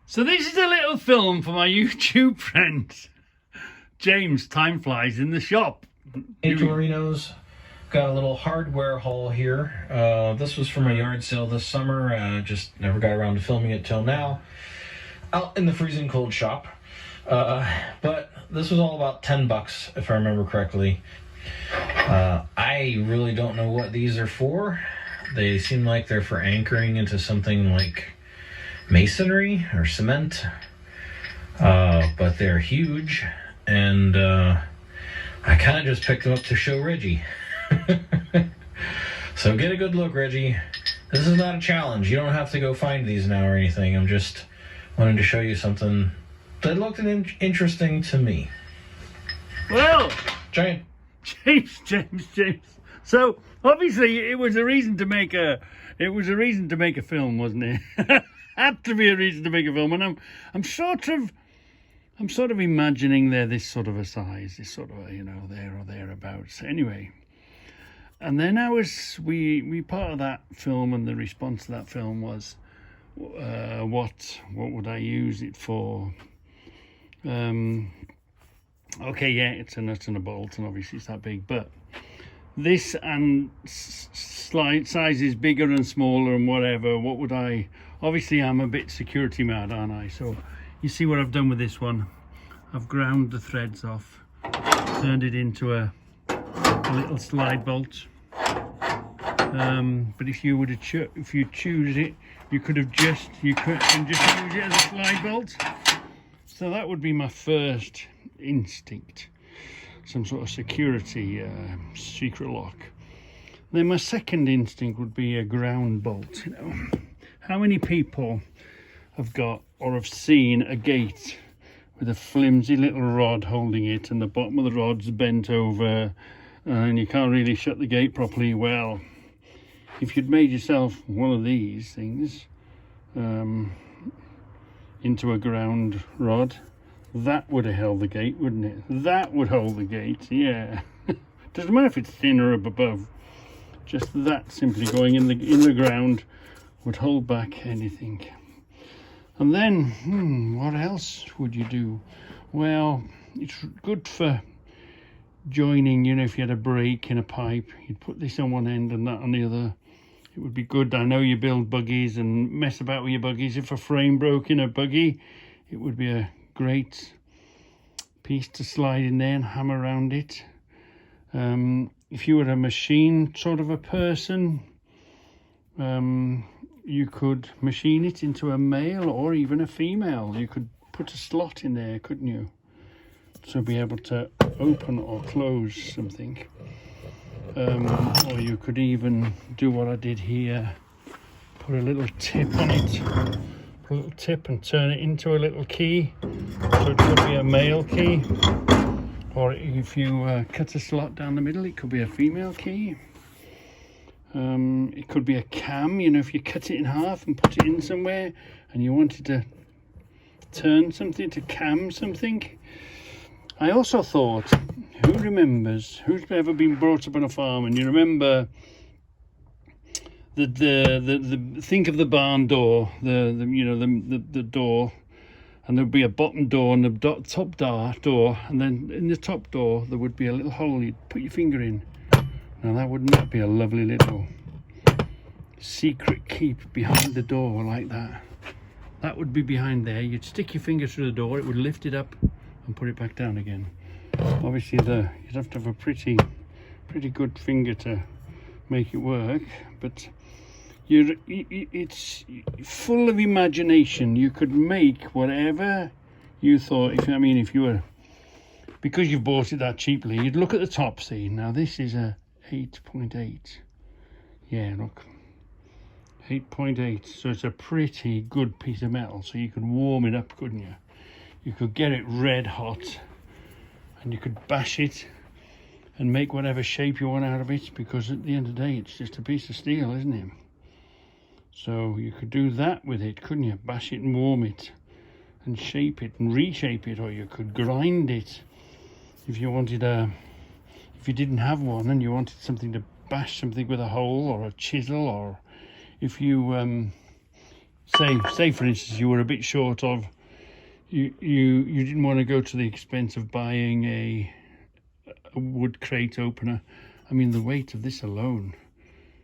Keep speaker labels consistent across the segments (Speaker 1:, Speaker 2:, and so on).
Speaker 1: So this is a little film for my YouTube friends. James, time flies in the shop.
Speaker 2: Hey Torinos, got a little hardware haul here. This was from a yard sale this summer. Just never got around to filming it till now. Out in the freezing cold shop. But this was all about $10 if I remember correctly. I really don't know what these are for. They seem like they're for anchoring into something like masonry or cement. But they're huge, and I kind of just picked them up to show Reggie. So get a good look, Reggie. This is not a challenge. You don't have to go find these now or anything. I'm just wanting to show you something that looked interesting to me.
Speaker 1: Well,
Speaker 2: James.
Speaker 1: So obviously it was a reason to make a film, wasn't it? Had to be a reason to make a film, and I'm sort of imagining they're this sort of a size, this sort of a, there or thereabouts. Anyway, and then we part of that film, and the response to that film was, what would I use it for? Okay, yeah, it's a nut and a bolt, and obviously it's that big, but this and slide sizes bigger and smaller and whatever, what would I... Obviously I'm a bit security mad, aren't I? So you see what I've done with this one. I've ground the threads off, turned it into a little slide bolt. But if you would have if you choose it, you could just use it as a slide bolt. So that would be my first instinct, some sort of security secret lock. Then my second instinct would be a ground bolt. How many people have got or have seen a gate with a flimsy little rod holding it, and the bottom of the rod's bent over, and you can't really shut the gate properly? Well, if you'd made yourself one of these things into a ground rod, that would have held the gate, wouldn't it? That would hold the gate, yeah. Doesn't matter if it's thin or up above. Just that simply going in the ground would hold back anything. And then, what else would you do? Well, it's good for joining, if you had a break in a pipe, you'd put this on one end and that on the other. It would be good. I know you build buggies and mess about with your buggies. If a frame broke in a buggy, it would be a great piece to slide in there and hammer around it. If you were a machine sort of a person, you could machine it into a male or even a female. You could put a slot in there, couldn't you? So be able to open or close something. Or you could even do what I did here, put a little tip on it, put a little tip and turn it into a little key. So it could be a male key, or if you cut a slot down the middle, it could be a female key. It could be a cam, if you cut it in half and put it in somewhere and you wanted to turn something, to cam something. I also thought, who's ever been brought up on a farm and you remember the think of the barn door, the door, and there'd be a bottom door and the top door, and then in the top door there would be a little hole you'd put your finger in. Now wouldn't that be a lovely little secret keep behind the door like that? That would be behind there. You'd stick your finger through the door, it would lift it up and put it back down again. Obviously you'd have to have a pretty good finger to make it work, but it's full of imagination. You could make whatever you thought. If you were, because you've bought it that cheaply, you'd look at the top, see, now this is a 8.8. Yeah, look, 8.8. So it's a pretty good piece of metal. So you could warm it up, couldn't you? You could get it red hot and you could bash it and make whatever shape you want out of it, because at the end of the day it's just a piece of steel, isn't it? So you could do that with it, couldn't you? Bash it and warm it and shape it and reshape it, or you could grind it if you wanted if you didn't have one and you wanted something to bash something with a hole or a chisel, or if you say for instance, you were a bit short of, you didn't want to go to the expense of buying a wood crate opener. I mean, the weight of this alone,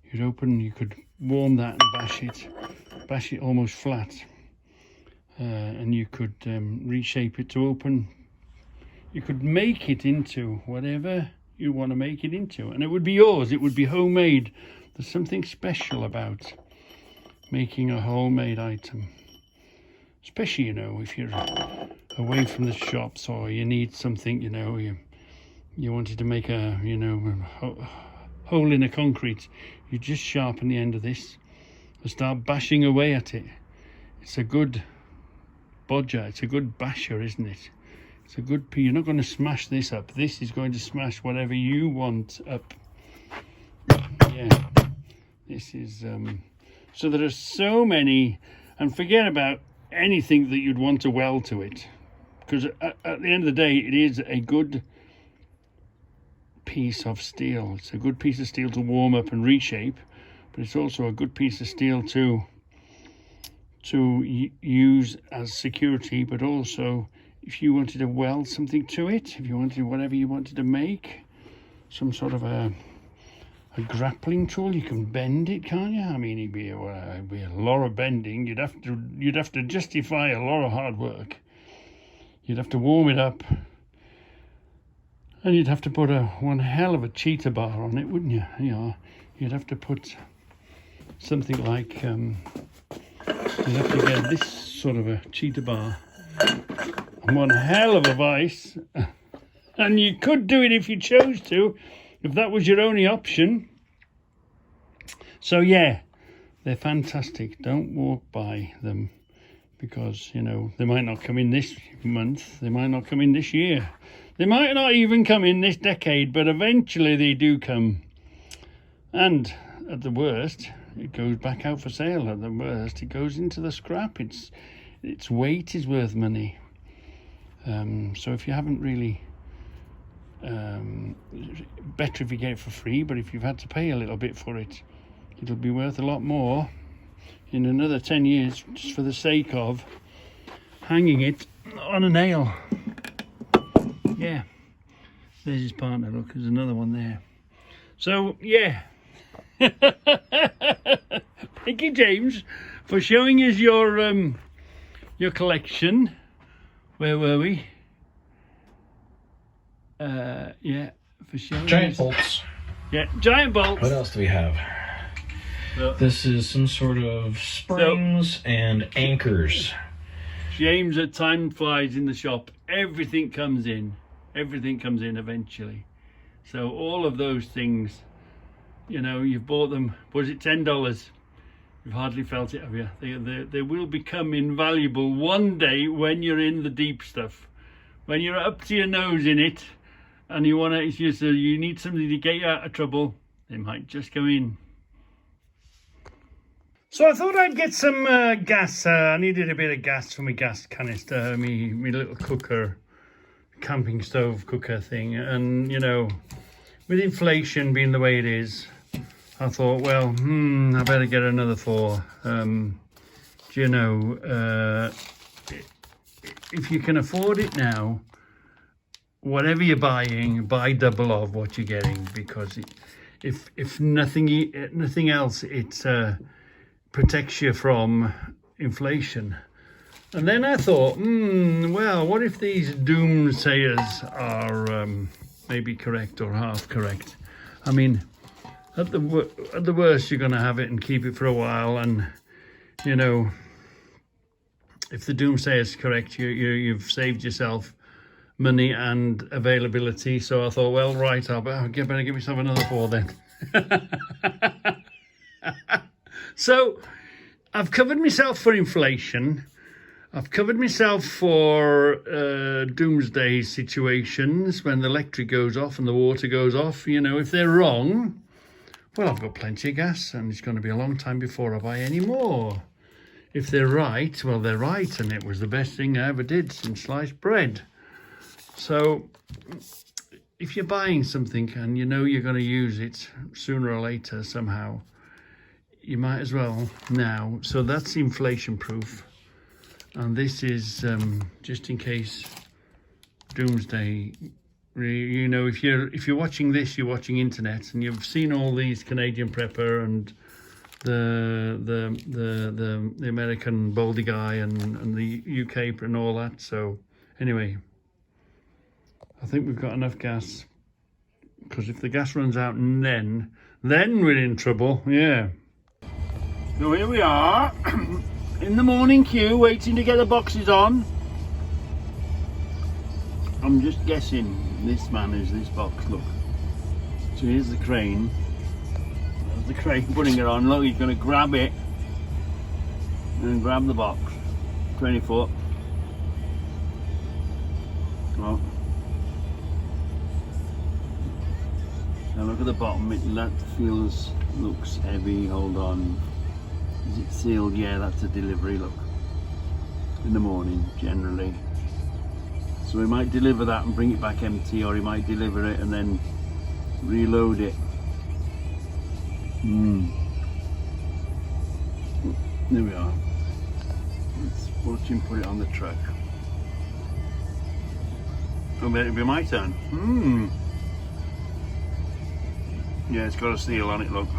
Speaker 1: you could warm that and bash it almost flat, and you could reshape it to open. You could make it into whatever you want to make it into, and it would be yours. It would be homemade. There's something special about making a homemade item, especially, if you're away from the shops, or you need something, you wanted to make a hole in a concrete. You just sharpen the end of this and start bashing away at it. It's a good bodger, it's a good basher, isn't it? It's a good you're not going to smash this up. This is going to smash whatever you want up. Yeah, this is so there are so many, and forget about anything that you'd want to weld to it, because at the end of the day, it is a good piece of steel. It's a good piece of steel to warm up and reshape, but it's also a good piece of steel to use as security, but also if you wanted to weld something to it, if you wanted whatever you wanted to make, some sort of a grappling tool, you can bend it, can't you? I mean, it'd be a lot of bending. You'd have to justify a lot of hard work. You'd have to warm it up, and you'd have to put one hell of a cheetah bar on it, wouldn't you? You'd have to put something like you'd have to get this sort of a cheetah bar and one hell of a vise, and you could do it if you chose to, if that was your only option. So yeah, they're fantastic. Don't walk by them, because they might not come in this month, they might not come in this year, they might not even come in this decade, but eventually they do come. And at the worst, it goes back out for sale. At the worst, it goes into the scrap. Its weight is worth money. So if you haven't really, better if you get it for free, but if you've had to pay a little bit for it, it'll be worth a lot more in another 10 years, just for the sake of hanging it on a nail. Yeah, there's his partner. Look, there's another one there. So yeah, thank you, James, for showing us your collection. Where were we? Yeah, for showing
Speaker 2: Giant
Speaker 1: us.
Speaker 2: bolts.
Speaker 1: Yeah, giant bolts.
Speaker 2: What else do we have?
Speaker 1: So,
Speaker 2: this is some sort of springs and anchors.
Speaker 1: James, at time flies in the shop. Everything comes in. Everything comes in eventually. So all of those things, you've bought them. Was it $10? You've hardly felt it, have you? They will become invaluable one day when you're in the deep stuff. When you're up to your nose in it, and you need something to get you out of trouble, they might just come in. So I thought I'd get some gas. I needed a bit of gas for my gas canister, me little cooker, camping stove cooker thing. And, with inflation being the way it is, I thought, well, I better get another 4. If you can afford it now, whatever you're buying, buy double of what you're getting, because if nothing else, it protects you from inflation. And then I thought, well, what if these doomsayers are maybe correct or half correct? I mean, at the worst, you're going to have it and keep it for a while, and if the doomsayer is correct, you've saved yourself money and availability. So I thought, well, right, I better give myself another 4 then. So I've covered myself for inflation. I've covered myself for doomsday situations, when the electric goes off and the water goes off. If they're wrong, well, I've got plenty of gas, and it's going to be a long time before I buy any more. If they're right, well, they're right, and it was the best thing I ever did since sliced bread. So if you're buying something and you're going to use it sooner or later somehow, you might as well now. So that's inflation proof, and this is just in case doomsday. You know, if you're watching this, you're watching internet, and you've seen all these Canadian prepper and the American baldy guy and the UK and all that. So anyway, I think we've got enough gas, because if the gas runs out, then we're in trouble. Yeah. So here we are in the morning queue, waiting to get the boxes on. I'm just guessing this man is this box. Look, so here's the crane. There's the crane putting it on. Look, he's going to grab it and grab the box. 20 foot. Oh. Now look at the bottom. That looks heavy. Hold on. Is it sealed? Yeah, that's a delivery. Look, in the morning generally. So he might deliver that and bring it back empty, or he might deliver it and then reload it. There we are. Let's watch him put it on the truck. Oh, but it'll be my turn. Yeah, it's got a seal on it, look.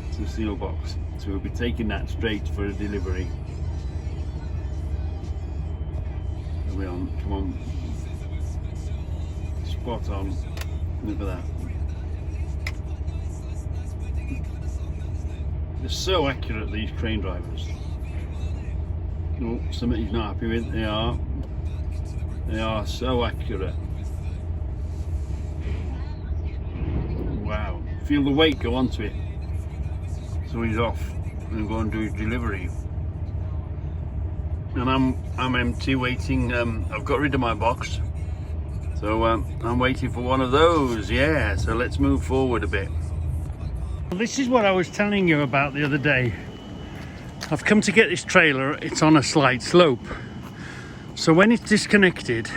Speaker 1: It's a seal box. So we'll be taking that straight for a delivery. On, come on, spot on. Look at that. They're so accurate, these crane drivers. Oh, something he's not happy with. They are so accurate. Wow, feel the weight go onto it. So he's off and go and do his delivery. And I'm empty, waiting. I've got rid of my box, so I'm waiting for one of those. Yeah, so let's move forward a bit. This is what I was telling you about the other day. I've come to get this trailer. It's on a slight slope, so when it's disconnected,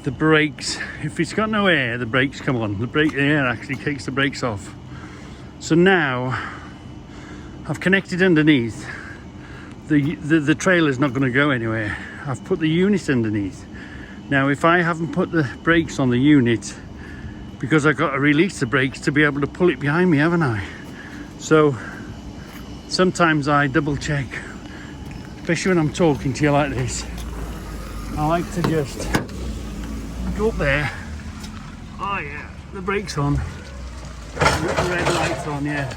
Speaker 1: the brakes, if it's got no air, the brakes come on. The air actually takes the brakes off. So now I've connected underneath. The trailer's not going to go anywhere. I've put the unit underneath. Now if I haven't put the brakes on the unit, because I've got to release the brakes to be able to pull it behind me, haven't I? So sometimes I double check, especially when I'm talking to you like this. I like to just go up there. Oh yeah, the brakes on. The red light's on, yeah.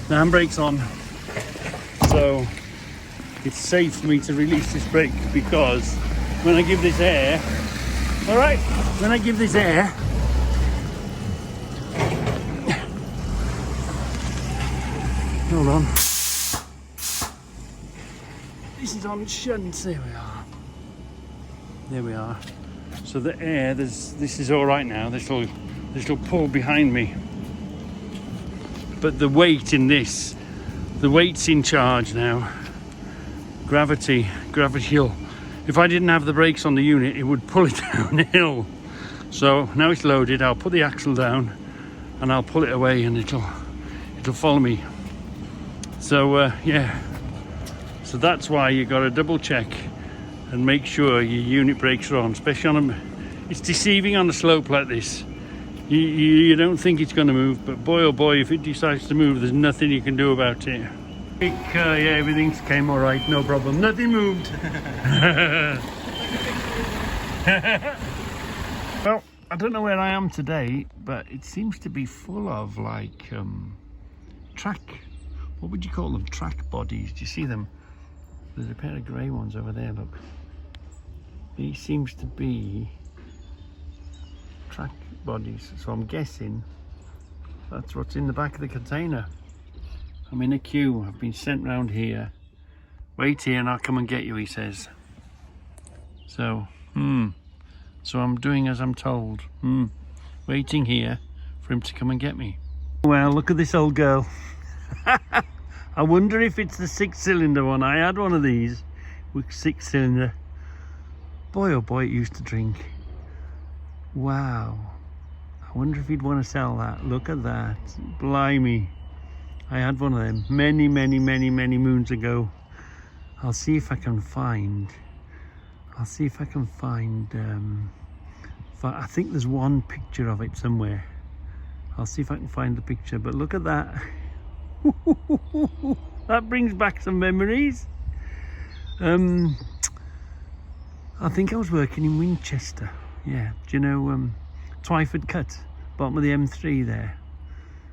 Speaker 1: The handbrake's on. So it's safe for me to release this brake, because when I give this air, all right, when I give this air, hold on, this is on shunt. There we are. So the air, this is all right now. This will pull behind me, but the weight in this, the weight's in charge now. Gravitational. If I didn't have the brakes on the unit, it would pull it downhill. So now it's loaded. I'll put the axle down and I'll pull it away, and it'll follow me. So yeah. So that's why you got to double check and make sure your unit brakes are on, especially on them. It's deceiving on a slope like this. You don't think it's going to move, but boy oh boy, if it decides to move, there's nothing you can do about it. Yeah, everything came all right, no problem. Nothing moved. Well, I don't know where I am today, but it seems to be full of like track. What would you call them? Track bodies. Do you see them? There's a pair of grey ones over there. Look. These seems to be track bodies. So I'm guessing that's what's in the back of the container. I'm in a queue. I've been sent round here. Wait here and I'll come and get you, he says. So, so I'm doing as I'm told. Waiting here for him to come and get me. Well, look at this old girl. I wonder if it's the 6-cylinder one. I had one of these with 6-cylinder. Boy, oh boy, it used to drink. Wow. I wonder if he'd want to sell that. Look at that. Blimey. I had one of them many moons ago. I'll see if I can find. I think there's one picture of it somewhere. I'll see if I can find the picture. But look at that. That brings back some memories. I think I was working in Winchester. Yeah, do you know Twyford Cut, bottom of the M3 there,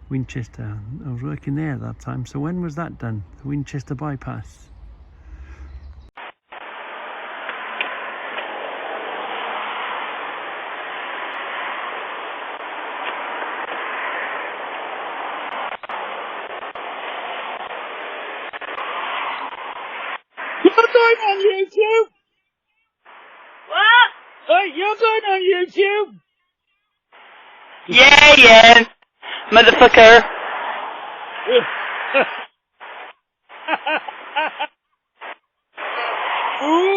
Speaker 1: Winchester. I was working there at that time. So when was that done? The Winchester bypass. You're going on YouTube?
Speaker 3: What?
Speaker 1: Hey, you're going on YouTube?
Speaker 3: Yeah, motherfucker.
Speaker 1: Ooh.